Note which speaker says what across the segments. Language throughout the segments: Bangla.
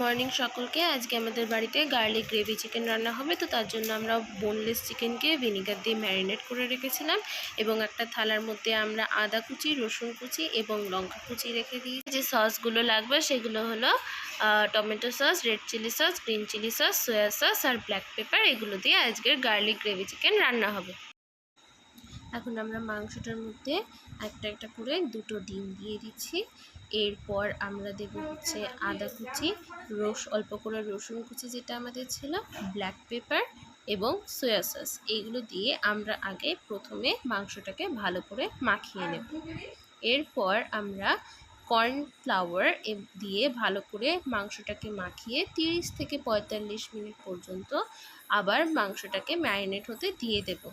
Speaker 1: মর্নিং সকলকে। আজকে আমাদের বাড়িতে গার্লিক গ্রেভি চিকেন রান্না হবে। তো তার জন্য আমরা বোনলেস চিকেনকে ভিনিগার দিয়ে ম্যারিনেট করে রেখেছিলাম এবং একটা থালার মধ্যে আমরা আদা কুচি, রসুন কুচি এবং লঙ্কা কুচি রেখে দিই। যে সসগুলো লাগবে সেগুলো হলো tomato sauce, red chilli sauce, green chilli sauce, soya sauce আর ব্ল্যাক পেপার। এগুলো দিয়ে আজকের গার্লিক গ্রেভি চিকেন রান্না হবে। এখন আমরা মাংসটার মধ্যে একটা একটা করে দুটো ডিম দিয়ে দিচ্ছি। এরপর আমরা দেব হচ্ছে আদা কুচি, অল্প করে রসুন কুচি যেটা আমাদের ছিল, ব্ল্যাক পেপার এবং সয়া সস। এইগুলো দিয়ে আমরা আগে প্রথমে মাংসটাকে ভালো করে মাখিয়ে নেব। এরপর আমরা কর্নফ্লাওয়ার দিয়ে ভালো করে মাংসটাকে মাখিয়ে 30 থেকে 45 মিনিট পর্যন্ত আবার মাংসটাকে ম্যারিনেট হতে দিয়ে দেব।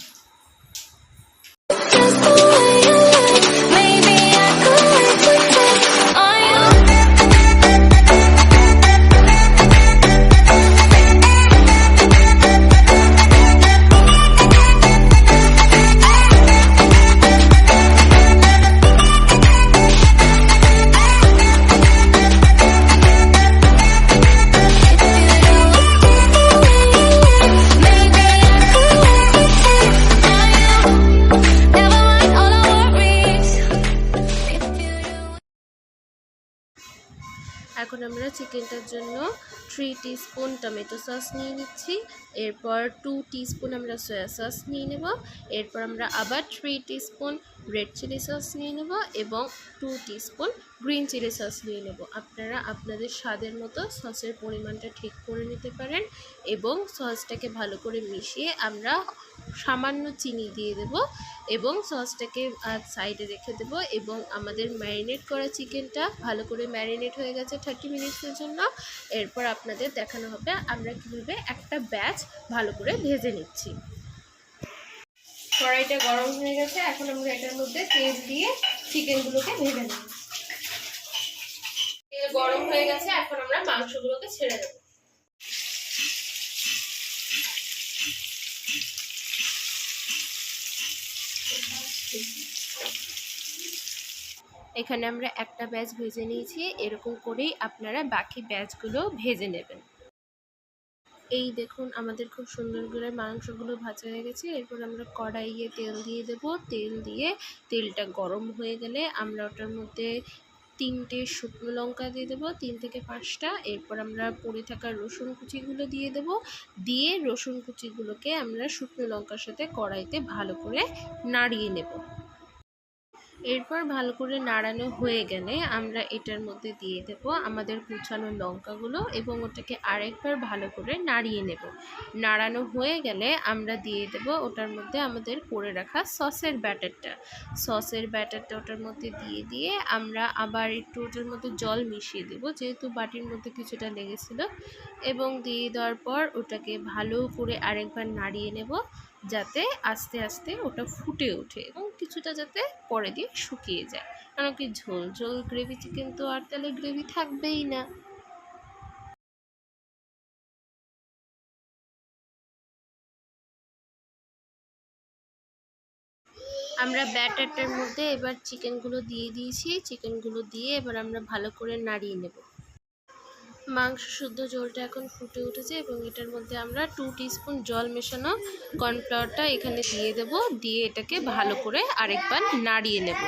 Speaker 1: এখন আমরা চিকেনটার জন্য 3 টিস্পুন টমেটো সস নিয়ে নিচ্ছি। এরপর 2 টিস্পুন আমরা সয়া সস নিয়ে নেব। এরপর আমরা আবার 3 টিস্পুন রেড চিলি সস নিয়ে নেব এবং 2 টিস্পুন গ্রিন চিলি সস নিয়ে নেব। আপনারা আপনাদের স্বাদের মতো সসের পরিমাণটা ঠিক করে নিতে পারেন এবং সসটাকে ভালো করে মিশিয়ে আমরা সামান্য চিনি দিয়ে দেব এবং সসটাকে সাইডে রেখে দেব। এবং আমাদের ম্যারিনেট করা চিকেনটা ভালো করে ম্যারিনেট হয়ে গেছে 30 মিনিটসের জন্য। এরপর আপনাদের দেখানো হবে আমরা কীভাবে একটা ব্যাচ ভালো করে ভেজে নিচ্ছি। কড়াইটা গরম হয়ে গেছে, এখন আমরা এটার মধ্যে তেল দিয়ে চিকেনগুলোকে ভেজে নেব। তেল গরম হয়ে গেছে, এখন আমরা মাংসগুলোকে ছেড়ে দেব। এখানে আমরা একটা ব্যাচ ভেজে নিয়েছি। এরকম করেই আপনারা বাকি ব্যাচগুলো ভেজে নেবেন। এই দেখুন আমাদের খুব সুন্দর করে মাংসগুলো ভাজা হয়ে গেছে। এরপর আমরা কড়াইয়ে তেল দিয়ে দেব। তেল দিয়ে তেলটা গরম হয়ে গেলে আমরা ওটার মধ্যে 3টে শুকনো লঙ্কা দিয়ে দেবো, 3 থেকে 5টা। এরপর আমরা পড়ে থাকা রসুন কুচিগুলো দিয়ে দেব। দিয়ে রসুন কুচিগুলোকে আমরা শুকনো লঙ্কার সাথে কড়াইতে ভালো করে নাড়িয়ে নেব। এরপর ভালো করে নাড়ানো হয়ে গেলে আমরা এটার মধ্যে দিয়ে দেব আমাদের কুচানো লঙ্কাগুলো এবং ওটাকে আরেকবার ভালো করে নাড়িয়ে নেব। নাড়ানো হয়ে গেলে আমরা দিয়ে দেব ওটার মধ্যে আমাদের করে রাখা সসের ব্যাটারটা ওটার মধ্যে দিয়ে আমরা আবার একটু ওটার মধ্যে জল মিশিয়ে দেব, যেহেতু বাটির মধ্যে কিছুটা লেগেছিল। এবং দিয়ে দেওয়ার পর ওটাকে ভালো করে আরেকবার নাড়িয়ে নেব যাতে আস্তে আস্তে ওটা ফুটে ওঠে এবং কিছুটা যাতে পরে দিয়ে শুকিয়ে যায়। কারণ কি ঝোল ঝোল গ্রেভি চিকেন তো আর তাহলে গ্রেভি থাকবেই না। আমরা ব্যাটারটার মধ্যে এবার চিকেনগুলো দিয়ে দিয়েছি। চিকেনগুলো দিয়ে এবার আমরা ভালো করে নাড়িয়ে নেব। মাংস শুদ্ধ ঝোলটা এখন ফুটে উঠেছে এবং এটার মধ্যে আমরা 2 টিস্পুন জল মেশানো কর্নফ্লাওয়ারটা এখানে দিয়ে দেব। দিয়ে এটাকে ভালো করে আরেকবার নাড়িয়ে নেব।